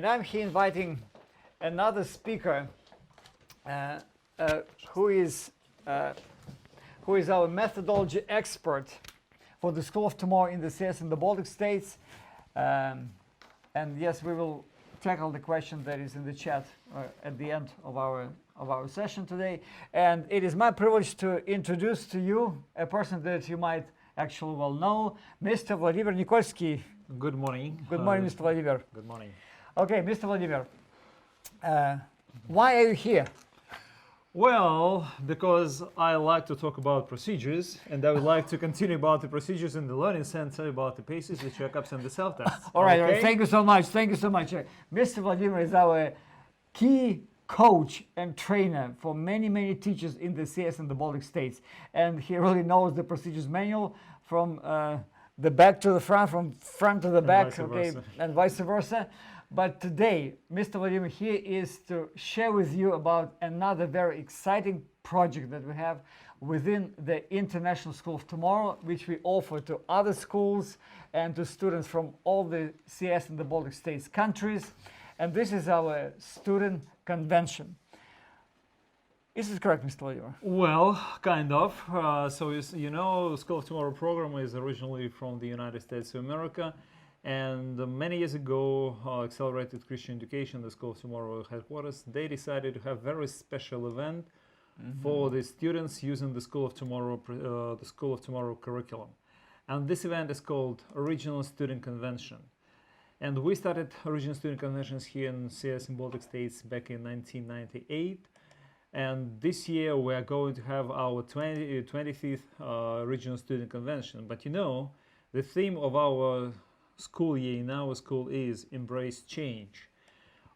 And I'm here inviting another speaker who is our methodology expert for the School of Tomorrow in the CS and the Baltic States. And yes, we will tackle the question that is in the chat at the end of our session today. And it is my privilege to introduce to you a person that you might actually well know, Mr. Vladimir Nikolsky. Good morning. Good morning, Mr. Vladimir. Good morning. Okay, Mr. Vladimir, why are you here? Well, because I like to talk about procedures, and I would like to continue about the procedures in the Learning Center, about the PACES, the checkups, and the self-tests. All right, thank you so much. Thank you so much. Mr. Vladimir is our key coach and trainer for many, many teachers in the CS and the Baltic States. And he really knows the procedures manual from the back to the front, from front to the back, okay, and vice versa. But today, Mr. Vladimir here is to share with you about another very exciting project that we have within the International School of Tomorrow, which we offer to other schools and to students from all the CS and the Baltic States countries. And this is our student convention. Is this correct, Mr. Vladimir? Well, kind of. So you know, School of Tomorrow program is originally from the United States of America. And many years ago, Accelerated Christian Education, the School of Tomorrow headquarters, they decided to have a very special event for the students using the School of Tomorrow curriculum. And this event is called Original Student Convention. And we started Original Student Conventions here in CS and Baltic States back in 1998. And this year we are going to have our 25th Regional Student Convention. But you know, the theme of our school year in our school is Embrace Change.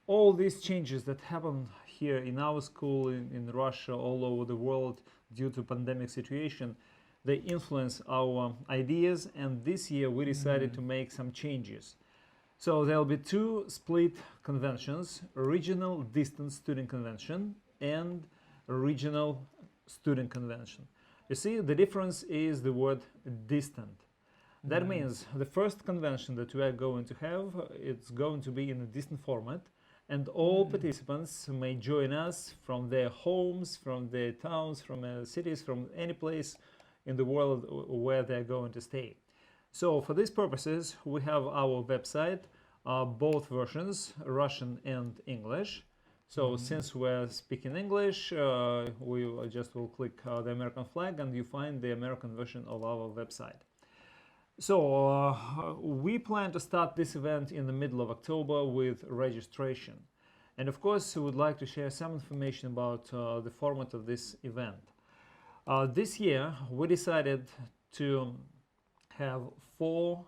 All these changes that happen here in our school, in Russia, all over the world due to pandemic situation, they influence our ideas, and this year we decided to make some changes. So there will be two split conventions, Regional Distance Student Convention and Regional Student Convention. You see, the difference is the word distant. That means the first convention that we are going to have, it's going to be in a distant format, and all participants may join us from their homes, from their towns, from cities, from any place in the world where they're going to stay. So for these purposes, we have our website, both versions, Russian and English. So since we're speaking English, we just will click the American flag and you find the American version of our website. So we plan to start this event in the middle of October with registration. And of course, we would like to share some information about the format of this event. This year, we decided to have 4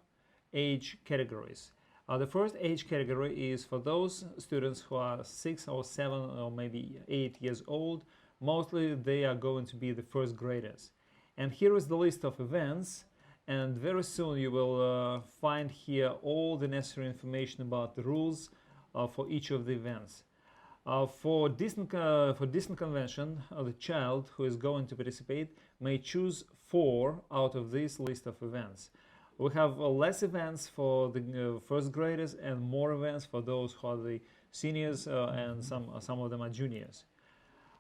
age categories. The first age category is for those students who are 6 or 7 or maybe 8 years old. Mostly they are going to be the first graders. And here is the list of events. And very soon you will find here all the necessary information about the rules for each of the events. For distant convention, the child who is going to participate may choose 4 out of this list of events. We have less events for the first graders and more events for those who are the seniors and some of them are juniors.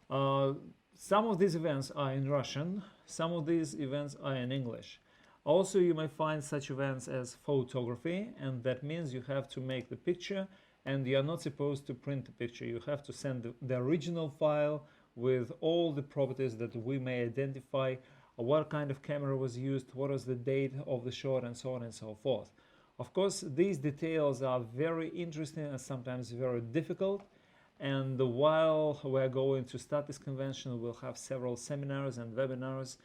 Some of these events are in Russian, some of these events are in English. Also, you may find such events as photography, and that means you have to make the picture and you are not supposed to print the picture. You have to send the original file with all the properties that we may identify, what kind of camera was used, what was the date of the shot, and so on and so forth. Of course, these details are very interesting and sometimes very difficult. And while we're going to start this convention, we'll have several seminars and webinars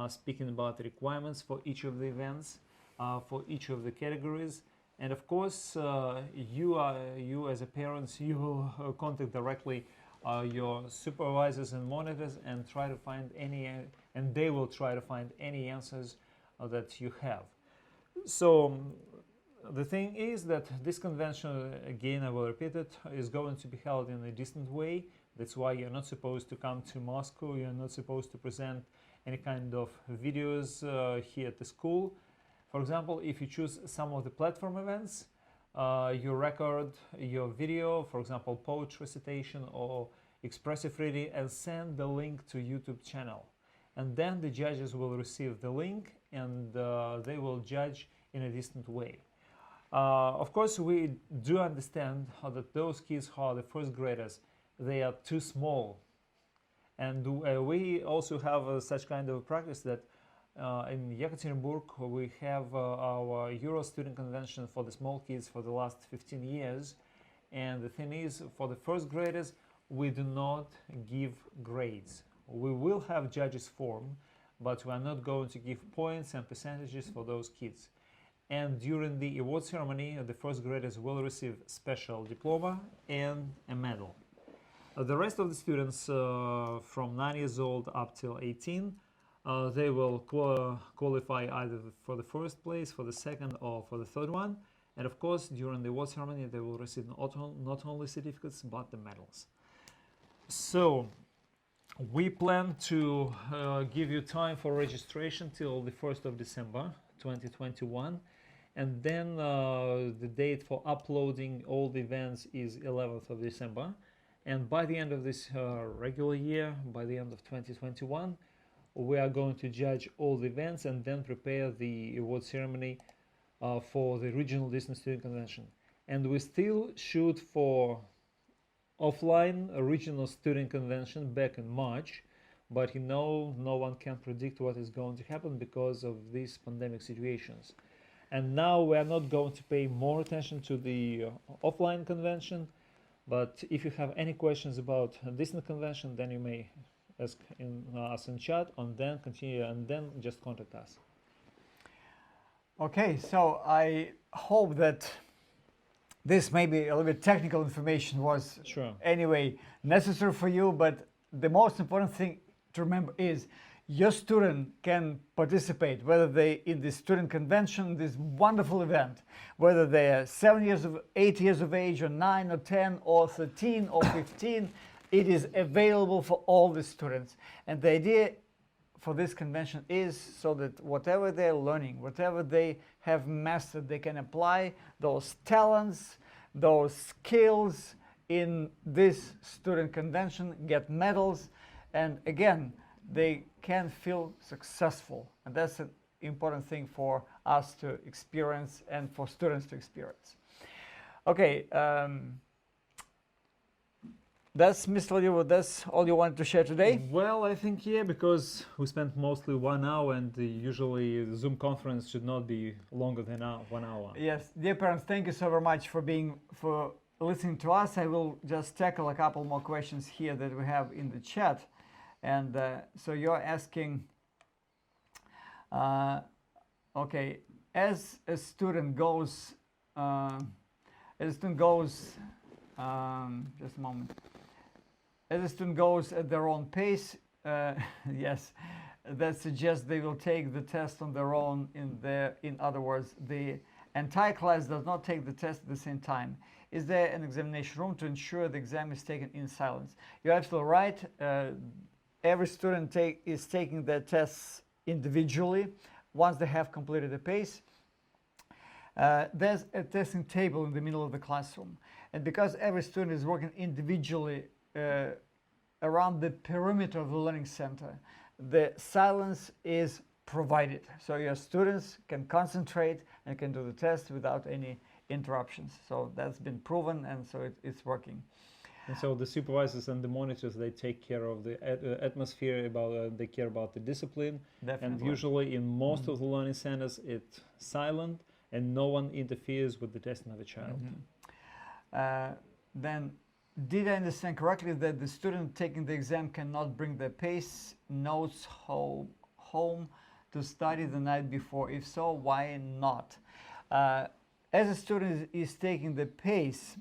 speaking about the requirements for each of the events, for each of the categories. And of course, you as a parent, you will contact directly your supervisors and monitors and try to find and they will try to find any answers that you have. So the thing is that this convention, again I will repeat it, is going to be held in a distant way. That's why you're not supposed to come to Moscow, you're not supposed to present any kind of videos here at the school. For example, if you choose some of the platform events, you record your video, for example, poetry recitation or expressive reading, and send the link to YouTube channel. And then the judges will receive the link, and they will judge in a distant way. Of course, we do understand that those kids who are the first graders, they are too small. And we also have such kind of practice that in Yekaterinburg we have our Euro Student Convention for the small kids for the last 15 years. And the thing is, for the first graders, we do not give grades. We will have judges form, but we are not going to give points and percentages for those kids. And during the award ceremony, the first graders will receive special diploma and a medal. The rest of the students from 9 years old up till 18, they will qualify either for the first place, for the second, or for the third one. And of course, during the award ceremony, they will receive not only certificates, but the medals. So, we plan to give you time for registration till the 1st of December 2021. And then the date for uploading all the events is 11th of December. And by the end of this regular year, by the end of 2021, we are going to judge all the events and then prepare the award ceremony for the Regional Distance Student Convention. And we still shoot for offline Regional Student Convention back in March, but no one can predict what is going to happen because of these pandemic situations. And now we are not going to pay more attention to the offline convention, but if you have any questions about this convention, then you may ask us in chat, and then continue, and then just contact us. Okay, so I hope that this maybe a little bit technical information was Sure. anyway necessary for you, but the most important thing to remember is your student can participate, whether they in the student convention, this wonderful event, whether they are 8 years of age, or 9 or 10 or 13 or 15, it is available for all the students. And the idea for this convention is so that whatever they're learning, whatever they have mastered, they can apply those talents, those skills in this student convention, get medals, and again, they can feel successful. And that's an important thing for us to experience and for students to experience. Okay, that's Mr. Vladimir, that's all you wanted to share today? Well, I think, yeah, because we spent mostly 1 hour, and usually the Zoom conference should not be longer than 1 hour. Yes, dear parents, thank you so very much for listening to us. I will just tackle a couple more questions here that we have in the chat. And so you're asking, okay, as a student goes, just a moment. As a student goes at their own pace, yes, that suggests they will take the test on their own. In other words, the entire class does not take the test at the same time. Is there an examination room to ensure the exam is taken in silence? You're absolutely right. Every student is taking their tests individually once they have completed the pace. There's a testing table in the middle of the classroom. And because every student is working individually around the perimeter of the learning center, the silence is provided. So your students can concentrate and can do the test without any interruptions. So that's been proven, and so it's working. And so the supervisors and the monitors, they take care of the atmosphere, they care about the discipline. Definitely. And usually in most of the learning centers, it's silent and no one interferes with the testing of a child. Then, did I understand correctly that the student taking the exam cannot bring their pace notes home to study the night before? If so, why not? As a student is taking the pace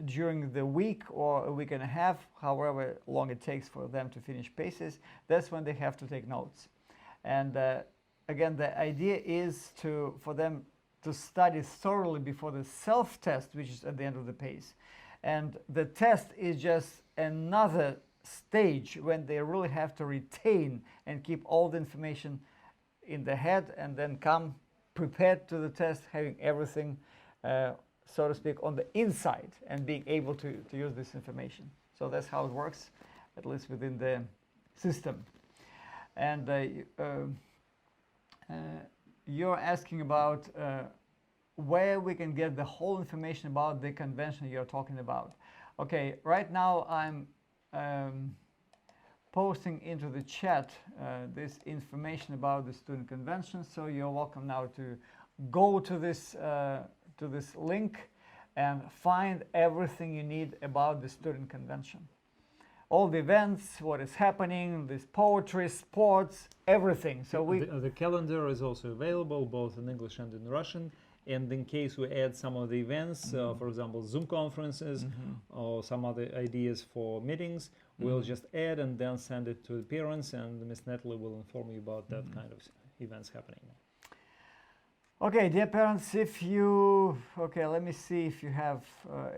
during the week or a week and a half, however long it takes for them to finish paces, that's when they have to take notes. And again, the idea is for them to study thoroughly before the self-test, which is at the end of the pace. And the test is just another stage when they really have to retain and keep all the information in the head and then come prepared to the test, having everything so to speak, on the inside and being able to use this information. So that's how it works, at least within the system. And you're asking about where we can get the whole information about the convention you're talking about. Okay, right now I'm posting into the chat this information about the student convention, so you're welcome now to go to this link and find everything you need about the student convention. All the events, what is happening, this poetry, sports, everything. So the calendar is also available both in English and in Russian. And in case we add some of the events, for example, Zoom conferences or some other ideas for meetings, we'll just add and then send it to the parents, and Ms. Natalie will inform you about that kind of events happening. Okay, dear parents, if you, okay, let me see if you have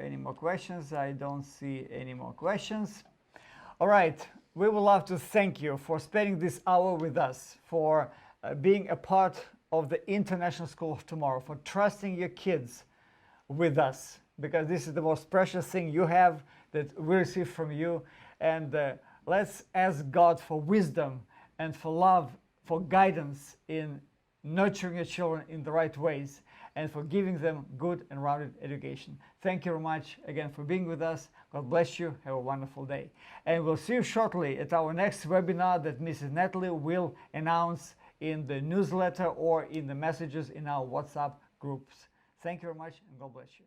any more questions. I don't see any more questions. All right, we would love to thank you for spending this hour with us, for being a part of the International School of Tomorrow, for trusting your kids with us, because this is the most precious thing you have that we receive from you. And let's ask God for wisdom and for love, for guidance in nurturing your children in the right ways, and for giving them good and rounded education. Thank you very much again for being with us. God bless you. Have a wonderful day. And we'll see you shortly at our next webinar that Mrs. Natalie will announce in the newsletter or in the messages in our WhatsApp groups. Thank you very much, and God bless you.